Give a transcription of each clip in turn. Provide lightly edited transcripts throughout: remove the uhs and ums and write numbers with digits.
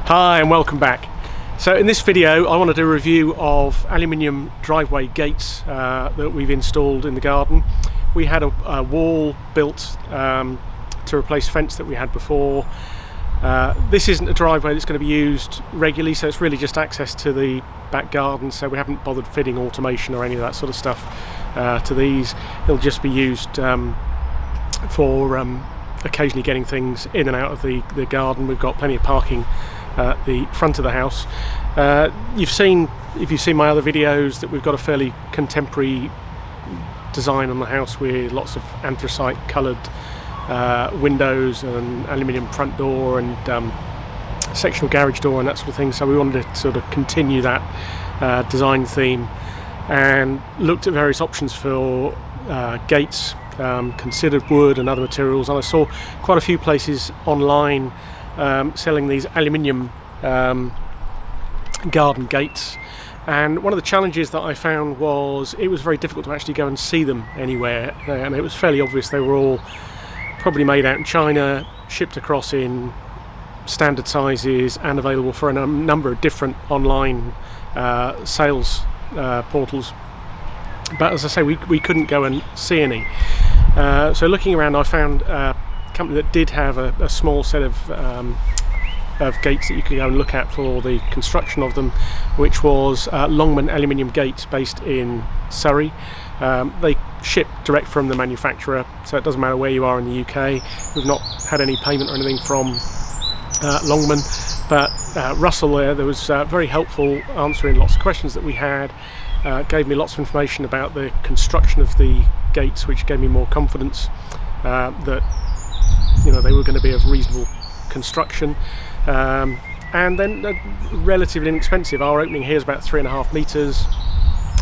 Hi and welcome back. So in this video I want to do a review of aluminium driveway gates that we've installed in the garden. We had a wall built to replace fence that we had before. This isn't a driveway that's going to be used regularly, so it's really just access to the back garden, so we haven't bothered fitting automation or any of that sort of stuff to these. It'll just be used for occasionally getting things in and out of the garden. We've got plenty of parking at the front of the house. If you've seen my other videos, that we've got a fairly contemporary design on the house with lots of anthracite coloured windows and aluminium front door and sectional garage door and that sort of thing, so we wanted to sort of continue that design theme and looked at various options for gates, considered wood and other materials, and I saw quite a few places online selling these aluminium garden gates. And one of the challenges that I found was it was very difficult to actually go and see them anywhere, and it was fairly obvious they were all probably made out in China, shipped across in standard sizes and available for a number of different online sales portals. But as I say, we couldn't go and see any. So looking around, I found a company that did have a small set of gates that you could go and look at for the construction of them, which was Longman Aluminium Gates, based in Surrey. They ship direct from the manufacturer, so it doesn't matter where you are in the UK. We've not had any payment or anything from Longman, but Russell there was very helpful, answering lots of questions that we had, gave me lots of information about the construction of the gates, which gave me more confidence that they were going to be of reasonable construction. And then relatively inexpensive. Our opening here is about 3.5 metres,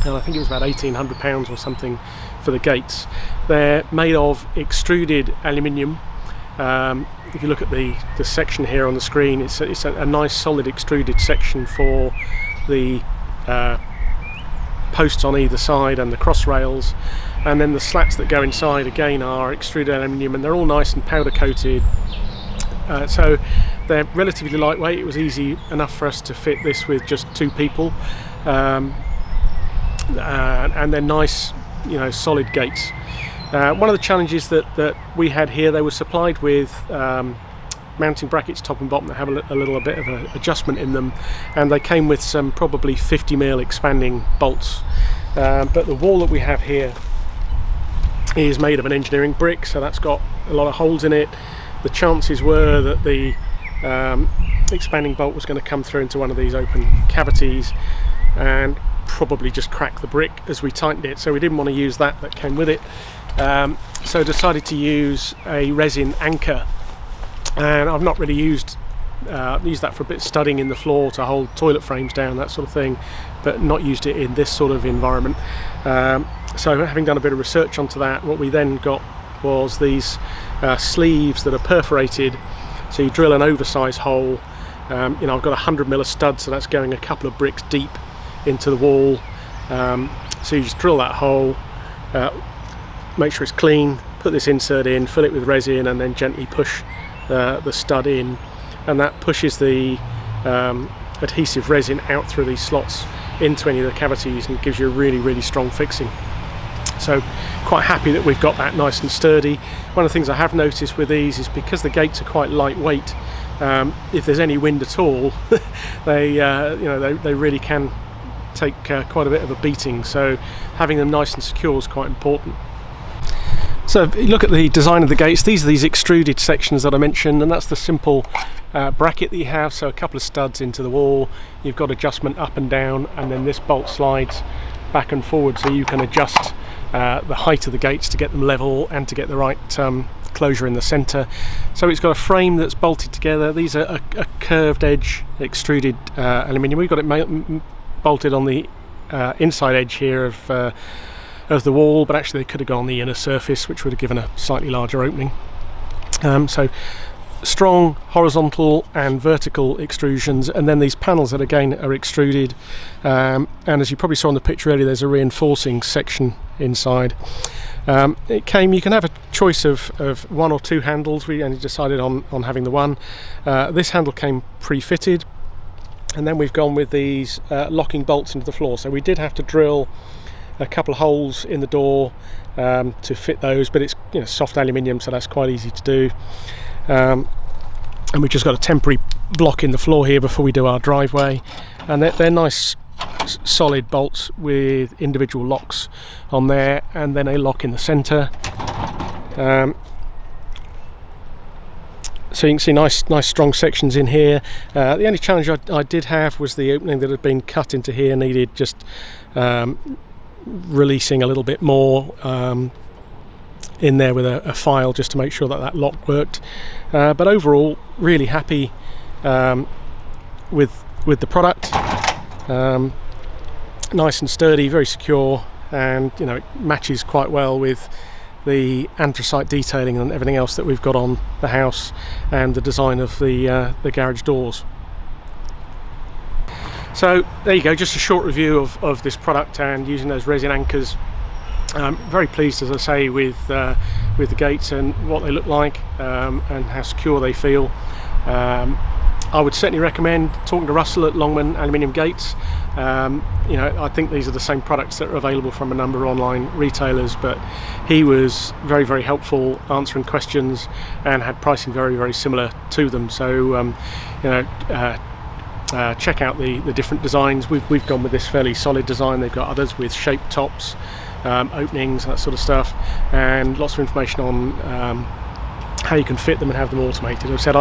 and I think it was about £1,800 or something for the gates. They're made of extruded aluminium. If you look at the section here on the screen, it's a nice solid extruded section for the posts on either side and the cross rails, and then the slats that go inside again are extruded aluminium, and they're all nice and powder coated. So they're relatively lightweight. It was easy enough for us to fit this with just 2 people, and they're nice, solid gates. One of the challenges that we had here, they were supplied with mounting brackets top and bottom that have a little bit of an adjustment in them, and they came with some probably 50mm expanding bolts. But the wall that we have here is made of an engineering brick, so that's got a lot of holes in it. The chances were that the expanding bolt was going to come through into one of these open cavities and probably just crack the brick as we tightened it, so we didn't want to use that came with it. So decided to use a resin anchor, and I've not really used that for a bit of studding in the floor to hold toilet frames down, that sort of thing, but not used it in this sort of environment. So having done a bit of research onto that, what we then got was these sleeves that are perforated, so you drill an oversized hole. I've got 100mm of stud, so that's going a couple of bricks deep into the wall. So you just drill that hole, make sure it's clean, put this insert in, fill it with resin, and then gently push the stud in, and that pushes the adhesive resin out through these slots into any of the cavities and gives you a really strong fixing. So quite happy that we've got that nice and sturdy. One of the things I have noticed with these is because the gates are quite lightweight, if there's any wind at all, they really can take quite a bit of a beating, so having them nice and secure is quite important. So if you look at the design of the gates, these are these extruded sections that I mentioned, and that's the simple bracket that you have, so a couple of studs into the wall, you've got adjustment up and down, and then this bolt slides back and forward, so you can adjust the height of the gates to get them level and to get the right closure in the centre. So it's got a frame that's bolted together. These are a curved edge extruded aluminium. We've got it bolted on the inside edge here of the wall, but actually they could have gone on the inner surface, which would have given a slightly larger opening. So strong horizontal and vertical extrusions, and then these panels that again are extruded, and as you probably saw in the picture earlier, there's a reinforcing section inside. You can have a choice of 1 or 2 handles. We only decided on having the one. This handle came pre-fitted, And then we've gone with these locking bolts into the floor. So we did have to drill a couple of holes in the door to fit those, but it's soft aluminium, so that's quite easy to do. And we've just got a temporary block in the floor here before we do our driveway, and they're nice solid bolts with individual locks on there, and then a lock in the centre. So you can see nice strong sections in here. The only challenge I did have was the opening that had been cut into here needed just releasing a little bit more in there with a file, just to make sure that lock worked. But overall, really happy with the product. Nice and sturdy, very secure, and it matches quite well with the anthracite detailing and everything else that we've got on the house, and the design of the garage doors. So there you go, just a short review of this product and using those resin anchors. I'm very pleased, as I say, with the gates and what they look like, and how secure they feel. I would certainly recommend talking to Russell at Longman Aluminium Gates. I think these are the same products that are available from a number of online retailers, but he was very, very helpful answering questions and had pricing very, very similar to them. So check out the different designs. We've gone with this fairly solid design. They've got others with shaped tops, openings, that sort of stuff, and lots of information on how you can fit them and have them automated. I've said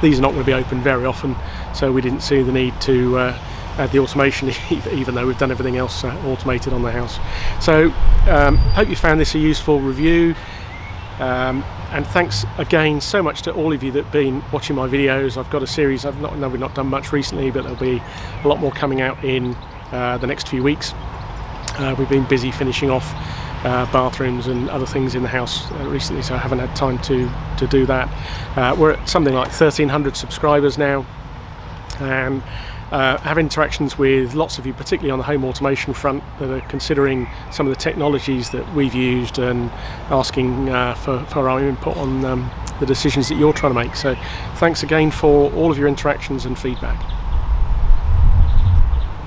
these are not going to be open very often, so we didn't see the need to add the automation, even though we've done everything else automated on the house. So hope you found this a useful review, and thanks again so much to all of you that have been watching my videos. I've got a series, we've not done much recently, but there'll be a lot more coming out in the next few weeks. We've been busy finishing off bathrooms and other things in the house recently, so I haven't had time to do that. We're at something like 1,300 subscribers now, and have interactions with lots of you, particularly on the home automation front, that are considering some of the technologies that we've used and asking for our input on the decisions that you're trying to make. So thanks again for all of your interactions and feedback.